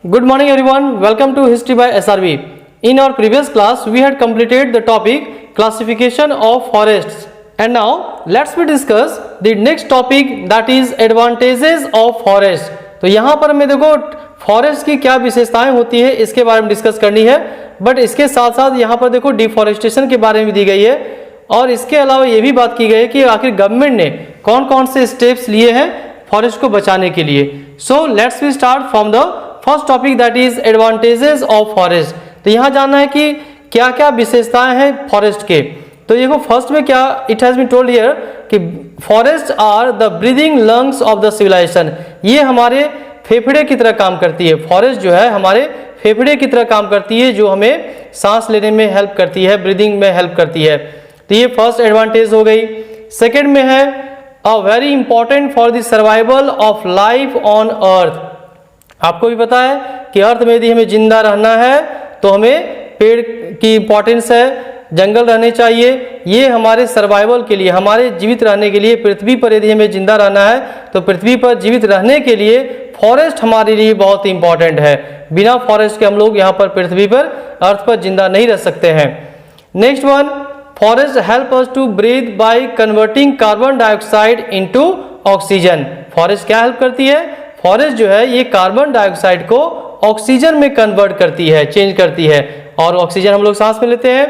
Good morning everyone, welcome to History by SRB. In our previous class, we had completed the topic classification of forests. And now, let's discuss the next topic, that is advantages of forest. तो यहाँ पर हमें देखो forest की क्या विशेषताएं होती है इसके बारे में डिस्कस करनी है, बट इसके साथ साथ यहाँ पर देखो डिफॉरेस्टेशन के बारे में दी गई है और इसके अलावा ये भी बात की गई है कि आखिर गवर्नमेंट ने कौन कौन से स्टेप्स लिए हैं फॉरेस्ट को बचाने के लिए. So let's we start from the first topic, that is advantages of forest. तो यहाँ जानना है कि क्या क्या विशेषताएं हैं फॉरेस्ट के. तो देखो फर्स्ट में क्या it has been told here कि forest are the breathing lungs of the civilisation. ये हमारे फेफड़े की तरह काम करती है. फॉरेस्ट जो है हमारे फेफड़े की तरह काम करती है, जो हमें सांस लेने में हेल्प करती है, ब्रीदिंग में हेल्प करती है. तो ये फर्स्ट एडवांटेज हो गई. सेकेंड में है a very important for the survival of life on earth. आपको भी पता है कि अर्थ में यदि हमें जिंदा रहना है तो हमें पेड़ की इंपॉर्टेंस है, जंगल रहने चाहिए. ये हमारे सर्वाइवल के लिए, हमारे जीवित रहने के लिए, पृथ्वी पर यदि हमें जिंदा रहना है तो पृथ्वी पर जीवित रहने के लिए फॉरेस्ट हमारे लिए बहुत इंपॉर्टेंट है. बिना फॉरेस्ट के हम लोग यहाँ पर पृथ्वी पर, अर्थ पर जिंदा नहीं रह सकते हैं. Next one, forest help us to breathe by converting carbon dioxide into oxygen. Forest क्या हेल्प करती है? फॉरेस्ट जो है ये कार्बन डाइऑक्साइड को ऑक्सीजन में कन्वर्ट करती है, चेंज करती है, और ऑक्सीजन हम लोग सांस में लेते हैं.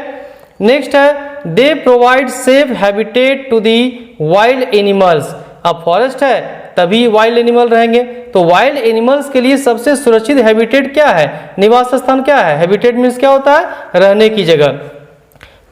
नेक्स्ट है they provide safe habitat to the wild animals. अब फॉरेस्ट है तभी वाइल्ड एनिमल रहेंगे, तो वाइल्ड एनिमल्स के लिए सबसे सुरक्षित हैबिटेट क्या है? निवास स्थान क्या है? हैबिटेट मीन्स क्या होता है? रहने की जगह.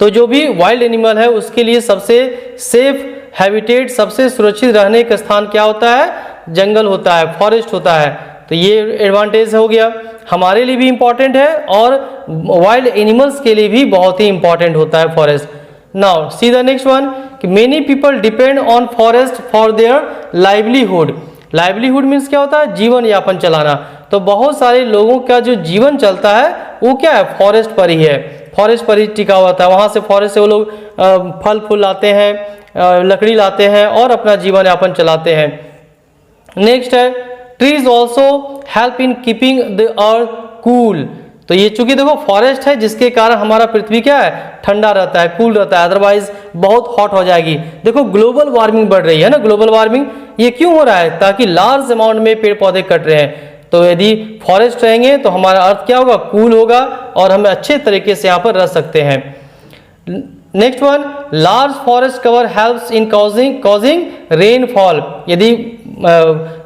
तो जो भी वाइल्ड एनिमल है उसके लिए सबसे सेफ हैबिटेट, सबसे सुरक्षित रहने का स्थान क्या होता है? जंगल होता है, फॉरेस्ट होता है. तो ये एडवांटेज हो गया, हमारे लिए भी इंपॉर्टेंट है और वाइल्ड एनिमल्स के लिए भी बहुत ही इंपॉर्टेंट होता है forest. Now see the next one कि many people depend on forest for their livelihood. Livelihood means क्या होता है? जीवन यापन चलाना. तो बहुत सारे लोगों का जो जीवन चलता है वो क्या है? फॉरेस्ट पर ही है, फॉरेस्ट पर ही टिका हुआ था. वहाँ से फॉरेस्ट से वो लोग फल फूल लाते हैं, लकड़ी लाते हैं और अपना जीवन यापन चलाते हैं. नेक्स्ट है trees also help in keeping the earth cool. तो ये चूंकि देखो फॉरेस्ट है जिसके कारण हमारा पृथ्वी क्या है? ठंडा रहता है, कूल रहता है, अदरवाइज बहुत हॉट हो जाएगी. देखो ग्लोबल वार्मिंग बढ़ रही है ना, ग्लोबल वार्मिंग ये क्यों हो रहा है? ताकि लार्ज अमाउंट में पेड़ पौधे कट रहे हैं. तो यदि फॉरेस्ट रहेंगे तो हमारा अर्थ क्या होगा? कूल होगा और हम अच्छे तरीके से यहाँ पर रह सकते हैं. Next one, large forest cover helps in causing rainfall. यदि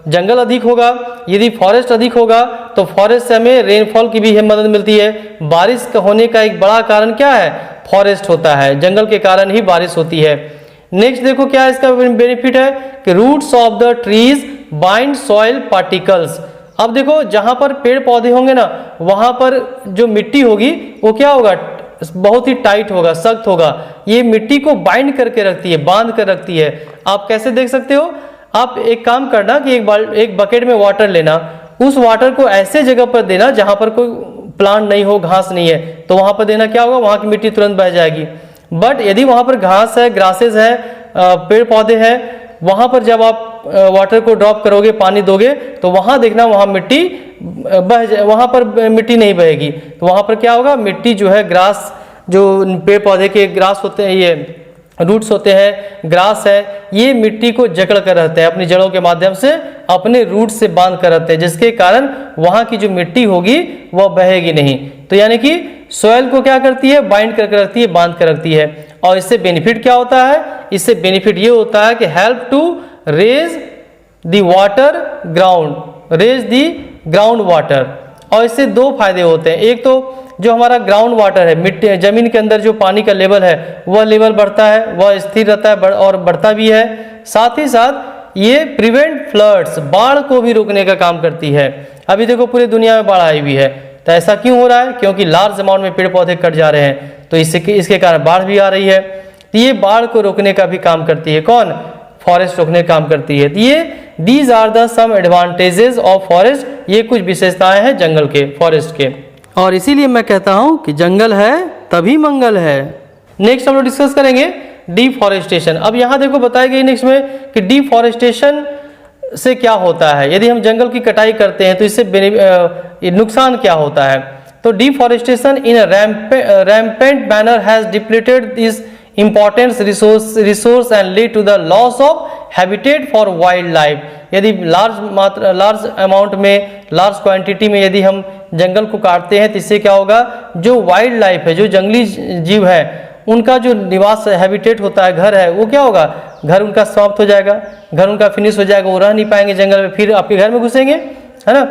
जंगल अधिक होगा, यदि फॉरेस्ट अधिक होगा तो फॉरेस्ट से हमें रेनफॉल की भी मदद मिलती है. बारिश का होने का एक बड़ा कारण क्या है? फॉरेस्ट होता है, जंगल के कारण ही बारिश होती है. नेक्स्ट देखो क्या इसका बेनिफिट है कि roots of the trees bind soil particles. अब देखो जहां पर पेड़ पौधे होंगे ना, वहां पर जो मिट्टी होगी वो क्या होगा? बहुत ही टाइट होगा, सख्त होगा. ये मिट्टी को बाइंड करके रखती है, बांध कर रखती है. आप कैसे देख सकते हो? आप एक काम करना कि एक बकेट में वाटर लेना, उस वाटर को ऐसे जगह पर देना जहां पर कोई प्लांट नहीं हो, घास नहीं है, तो वहां पर देना क्या होगा? वहां की मिट्टी तुरंत बह जाएगी. बट यदि वहां पर घास है, ग्रासेस है, पेड़ पौधे हैं, वहां पर जब आप वाटर को ड्रॉप करोगे, पानी दोगे, तो वहां देखना वहां मिट्टी वहां पर मिट्टी नहीं बहेगी. तो वहां पर क्या होगा? मिट्टी जो है, ग्रास, जो पेड़ पौधे के ग्रास होते हैं, ये रूट्स होते हैं, ग्रास है, ये मिट्टी को जकड़ कर रहते हैं, अपनी जड़ों के माध्यम से अपने रूट से बांध कर रहते हैं, जिसके कारण वहां की जो मिट्टी होगी वह बहेगी नहीं. तो यानी कि सॉइल को क्या करती है? बाइंड करके रखती है, बांध कर रखती है. और इससे बेनिफिट क्या होता है? इससे बेनिफिट ये होता है कि help to raise the water ground, raise the ground water. और इससे दो फायदे होते हैं. एक तो जो हमारा ग्राउंड वाटर है, मिट्टी, जमीन के अंदर जो पानी का लेवल है वह लेवल बढ़ता है, वह स्थिर रहता है और बढ़ता भी है. साथ ही साथ ये प्रिवेंट फ्लड्स, बाढ़ को भी रोकने का काम करती है. अभी देखो पूरी दुनिया में बाढ़ आई हुई है, तो ऐसा क्यों हो रहा है? क्योंकि लार्ज अमाउंट में पेड़ पौधे कट जा रहे हैं, तो इसके कारण बाढ़ भी आ रही है. तो ये बाढ़ को रोकने का भी काम करती है. कौन? फॉरेस्ट रोकने का काम करती है. तो ये these are the some advantages of forest. ये कुछ विशेषताएं हैं जंगल के, फॉरेस्ट के, और इसीलिए मैं कहता हूं कि जंगल है तभी मंगल है. नेक्स्ट हम लोग डिस्कस करेंगे डिफॉरेस्टेशन. अब यहां देखो बताई गई नेक्स्ट में कि डिफॉरेस्टेशन से क्या होता है, यदि हम जंगल की कटाई करते हैं तो इससे नुकसान क्या होता है। तो deforestation in rampant manner has depleted this important resource and lead to the loss of habitat for wildlife। यदि लार्ज अमाउंट में, लार्ज क्वांटिटी में यदि हम जंगल को काटते हैं तो इससे क्या होगा, जो वाइल्ड लाइफ है, जो जंगली जीव है, उनका जो निवास हैबिटेट होता है, घर है, वो क्या होगा, घर उनका समाप्त हो जाएगा, घर उनका फिनिश हो जाएगा, वो रह नहीं पाएंगे जंगल में, फिर आपके घर में घुसेंगे, है ना।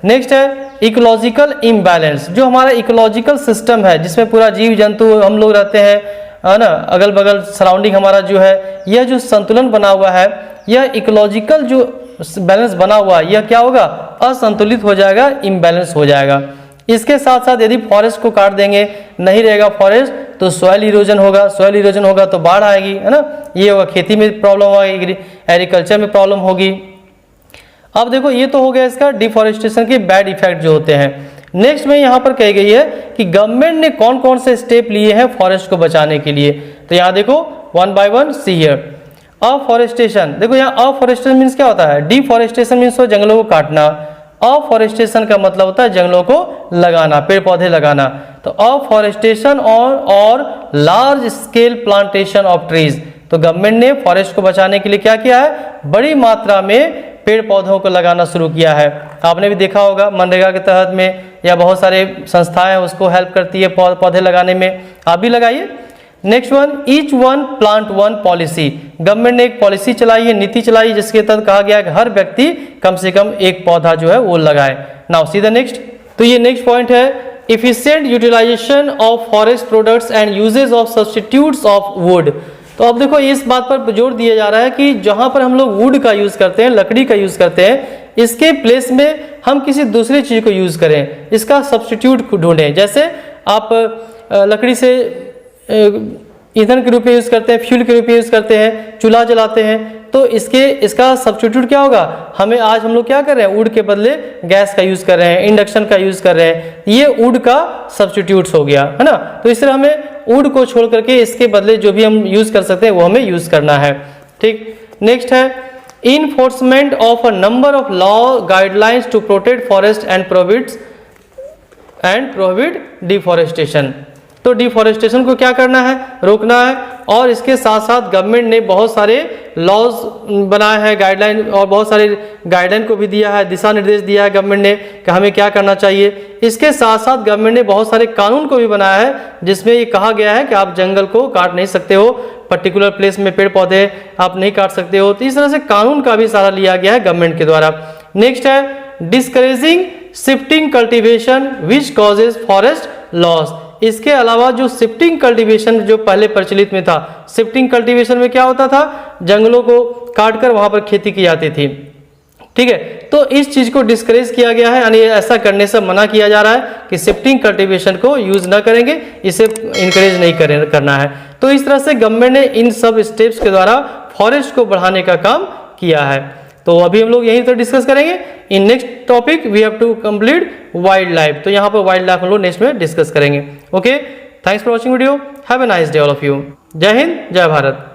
नेक्स्ट है इकोलॉजिकल इम्बैलेंस। जो हमारा इकोलॉजिकल सिस्टम है जिसमें पूरा जीव जंतु हम लोग रहते हैं, है ना, अगल बगल सराउंडिंग हमारा जो है, यह जो संतुलन बना हुआ है, यह इकोलॉजिकल जो बैलेंस बना हुआ है, यह क्या होगा, असंतुलित हो जाएगा, इम्बैलेंस हो जाएगा। इसके साथ साथ यदि फॉरेस्ट को काट देंगे, नहीं रहेगा फॉरेस्ट, तो सॉइल इरोजन होगा, सॉइल इरोजन होगा तो बाढ़ आएगी, है ना, ये होगा, खेती में प्रॉब्लम आएगी, एग्रीकल्चर में प्रॉब्लम होगी। अब देखो ये तो हो गया इसका डिफॉरेस्टेशन के बैड इफेक्ट जो होते हैं। नेक्स्ट में यहाँ पर कही गई है कि गवर्नमेंट ने कौन कौन से स्टेप लिए हैं फॉरेस्ट को बचाने के लिए। तो यहाँ देखो one by one see here. Afforestation, देखो यहाँ अफॉरेस्टेशन मीन्स क्या होता है, डिफॉरेस्टेशन मीन्स तो जंगलों को काटना, अफॉरेस्टेशन का मतलब होता है जंगलों को लगाना, पेड़ पौधे लगाना। तो अफॉरेस्टेशन और large scale plantation of trees. तो गवर्नमेंट ने फॉरेस्ट को बचाने के लिए क्या किया है, बड़ी मात्रा में पेड़ पौधों को लगाना शुरू किया है। आपने भी देखा होगा मनरेगा के तहत में, या बहुत सारे संस्थाएं उसको हेल्प करती है पौधे लगाने में, आप भी लगाइए। Next one, each one plant one policy. Government ने एक पॉलिसी चलाई है, नीति चलाई है, जिसके तहत कहा गया है कि हर व्यक्ति कम से कम एक पौधा जो है वो लगाए। Now see the next. तो ये नेक्स्ट पॉइंट है, efficient utilisation of forest products and uses of substitutes of wood. तो अब देखो इस बात पर जोर दिया जा रहा है कि जहां पर हम लोग वुड का यूज करते हैं, लकड़ी का यूज करते हैं, इसके प्लेस में हम किसी दूसरी चीज को यूज करें, इसका सब्स्टिट्यूट ढूंढें। जैसे आप लकड़ी से ईंधन के रूप में यूज करते हैं, फ्यूल के रूप में यूज करते हैं, चूल्हा जलाते हैं, तो इसका सब्स्टिट्यूट क्या होगा, हमें आज हम लोग क्या कर रहे हैं, वुड के बदले गैस का यूज कर रहे हैं, इंडक्शन का यूज कर रहे हैं, ये वुड का सब्स्टिट्यूट हो गया, है ना। तो इस तरह हमें वुड को छोड़ करके इसके बदले जो भी हम यूज कर सकते हैं वो हमें यूज करना है, ठीक। नेक्स्ट है enforcement of a number of law guidelines to protect forest and prohibit deforestation. तो डिफॉरेस्टेशन को क्या करना है, रोकना है, और इसके साथ साथ गवर्नमेंट ने बहुत सारे लॉज बनाए हैं, गाइडलाइन, और बहुत सारे गाइडलाइन को भी दिया है, दिशा निर्देश दिया है गवर्नमेंट ने कि हमें क्या करना चाहिए। इसके साथ साथ गवर्नमेंट ने बहुत सारे कानून को भी बनाया है, जिसमें ये कहा गया है कि आप जंगल को काट नहीं सकते हो, पर्टिकुलर प्लेस में पेड़ पौधे आप नहीं काट सकते हो। तो इस तरह से कानून का भी सहारा लिया गया है गवर्नमेंट के द्वारा। नेक्स्ट है discouraging shifting cultivation which causes forest loss. इसके अलावा जो शिफ्टिंग कल्टीवेशन जो पहले प्रचलित में था, शिफ्टिंग कल्टीवेशन में क्या होता था, जंगलों को काटकर वहां पर खेती की जाती थी, ठीक है। तो इस चीज को डिस्करेज किया गया है, यानी ऐसा करने से मना किया जा रहा है कि शिफ्टिंग कल्टीवेशन को यूज ना करेंगे, इसे इंकरेज नहीं करना है। तो इस तरह से गवर्नमेंट ने इन सब स्टेप्स के द्वारा फॉरेस्ट को बढ़ाने का काम किया है। तो अभी हम लोग यहीं पर डिस्कस करेंगे। In next topic we have to complete wildlife. तो यहाँ पर वाइल्ड लाइफ हम लोग नेक्स्ट में डिस्कस करेंगे। Okay, thanks for watching video, have a nice day all of you. जय हिंद, जय भारत।